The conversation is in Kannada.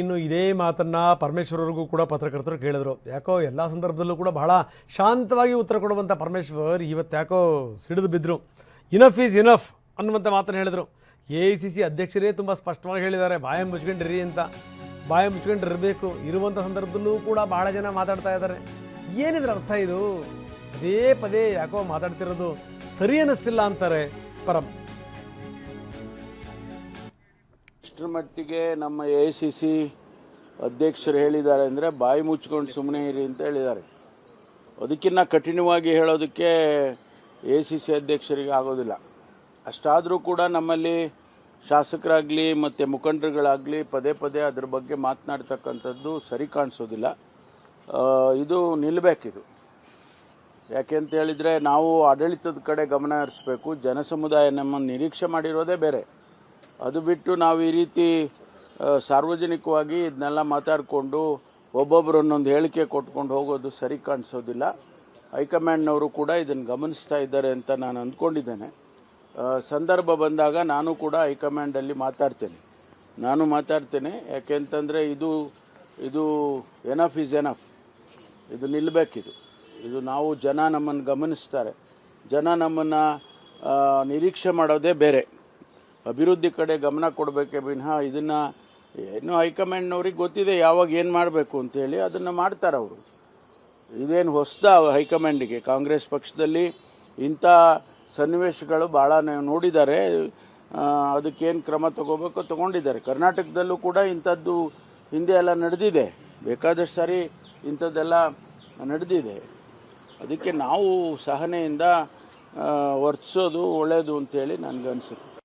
ಇನ್ನು ಇದೇ ಮಾತನ್ನ ಪರಮೇಶ್ವರ್ಗೂ ಕೂಡ ಪತ್ರಕರ್ತರು ಕೇಳಿದ್ರು. ಯಾಕೋ ಎಲ್ಲ ಸಂದರ್ಭದಲ್ಲೂ ಕೂಡ ಬಹಳ ಶಾಂತವಾಗಿ ಉತ್ತರ ಕೊಡುವಂಥ ಪರಮೇಶ್ವರ್ ಇವತ್ತು ಯಾಕೋ ಸಿಡಿದು ಬಿದ್ದರು. ಇನಫ್ ಈಸ್ ಇನಫ್ ಅನ್ನುವಂಥ ಮಾತನ್ನು ಹೇಳಿದರು. AICC ಅಧ್ಯಕ್ಷರೇ ತುಂಬ ಸ್ಪಷ್ಟವಾಗಿ ಹೇಳಿದ್ದಾರೆ, ಬಾಯ ಮುಚ್ಕೊಂಡಿರಿ ಅಂತ. ಬಾಯ ಮುಚ್ಕೊಂಡಿರಬೇಕು. ಇರುವಂಥ ಸಂದರ್ಭದಲ್ಲೂ ಕೂಡ ಬಹಳ ಜನ ಮಾತಾಡ್ತಾ ಇದ್ದಾರೆ. ಏನಿದ್ರ ಅರ್ಥ ಇದು? ಪದೇ ಪದೇ ಯಾಕೋ ಮಾತಾಡ್ತಿರೋದು ಸರಿ ಅನ್ನಿಸ್ತಿಲ್ಲ ಅಂತಾರೆ ಪರಂ. ಇಷ್ಟರ ಮಟ್ಟಿಗೆ ನಮ್ಮ AICC ಅಧ್ಯಕ್ಷರು ಹೇಳಿದ್ದಾರೆ ಅಂದರೆ ಬಾಯಿ ಮುಚ್ಕೊಂಡು ಸುಮ್ಮನೆ ಇರಿ ಅಂತ ಹೇಳಿದ್ದಾರೆ. ಅದಕ್ಕಿಂತ ಕಠಿಣವಾಗಿ ಹೇಳೋದಕ್ಕೆ AICC ಅಧ್ಯಕ್ಷರಿಗೆ ಆಗೋದಿಲ್ಲ. ಅಷ್ಟಾದರೂ ಕೂಡ ನಮ್ಮಲ್ಲಿ ಶಾಸಕರಾಗಲಿ ಮತ್ತು ಮುಖಂಡರುಗಳಾಗಲಿ ಪದೇ ಪದೇ ಅದ್ರ ಬಗ್ಗೆ ಮಾತನಾಡ್ತಕ್ಕಂಥದ್ದು ಸರಿ ಕಾಣಿಸೋದಿಲ್ಲ. ಇದು ನಿಲ್ಲಬೇಕಿದು. ಯಾಕೆಂತ ಹೇಳಿದರೆ ನಾವು ಆಡಳಿತದ ಕಡೆ ಗಮನ ಹರಿಸಬೇಕು. ಜನಸಮುದಾಯ ನಮ್ಮನ್ನು ನಿರೀಕ್ಷೆ ಮಾಡಿರೋದೇ ಬೇರೆ. ಅದು ಬಿಟ್ಟು ನಾವು ಈ ರೀತಿ ಸಾರ್ವಜನಿಕವಾಗಿ ಇದನ್ನೆಲ್ಲ ಮಾತಾಡಿಕೊಂಡು ಒಬ್ಬೊಬ್ಬರು ಒಂದೊಂದು ಹೇಳಿಕೆ ಕೊಟ್ಕೊಂಡು ಹೋಗೋದು ಸರಿ ಕಾಣಿಸೋದಿಲ್ಲ. ಹೈಕಮಾಂಡ್ನವರು ಕೂಡ ಇದನ್ನು ಗಮನಿಸ್ತಾ ಇದ್ದಾರೆ ಅಂತ ನಾನು ಅಂದ್ಕೊಂಡಿದ್ದೇನೆ. ಸಂದರ್ಭ ಬಂದಾಗ ನಾನು ಕೂಡ ಹೈಕಮಾಂಡಲ್ಲಿ ಮಾತಾಡ್ತೇನೆ. ಯಾಕೆಂತಂದರೆ ಇದು ಎನಫ್ ಈಸ್ ಎನಫ್. ಇದು ನಿಲ್ಲಬೇಕಿದು. ಇದು ನಾವು ಜನ ನಮ್ಮನ್ನು ಗಮನಿಸ್ತಾರೆ. ಜನ ನಮ್ಮನ್ನು ನಿರೀಕ್ಷೆ ಮಾಡೋದೇ ಬೇರೆ. ಅಭಿವೃದ್ಧಿ ಕಡೆ ಗಮನ ಕೊಡಬೇಕೇ ವಿನಃ ಇದನ್ನು ಏನು ಹೈಕಮಾಂಡ್ನವ್ರಿಗೆ ಗೊತ್ತಿದೆ ಯಾವಾಗ ಏನು ಮಾಡಬೇಕು ಅಂತೇಳಿ ಅದನ್ನು ಮಾಡ್ತಾರೆ ಅವರು. ಇದೇನು ಹೊಸದ ಹೈಕಮಾಂಡಿಗೆ? ಕಾಂಗ್ರೆಸ್ ಪಕ್ಷದಲ್ಲಿ ಇಂಥ ಸನ್ನಿವೇಶಗಳು ಭಾಳ ನೋಡಿದ್ದಾರೆ. ಅದಕ್ಕೇನು ಕ್ರಮ ತಗೋಬೇಕು ತಗೊಂಡಿದ್ದಾರೆ. ಕರ್ನಾಟಕದಲ್ಲೂ ಕೂಡ ಇಂಥದ್ದು ಹಿಂದೆ ಎಲ್ಲ ನಡೆದಿದೆ. ಬೇಕಾದಷ್ಟು ಸಾರಿ ಇಂಥದ್ದೆಲ್ಲ ನಡೆದಿದೆ. ಅದಕ್ಕೆ ನಾವು ಸಹನೆಯಿಂದ ವರ್ತಿಸೋದು ಒಳ್ಳೆಯದು ಅಂತೇಳಿ ನನಗನ್ಸುತ್ತೆ.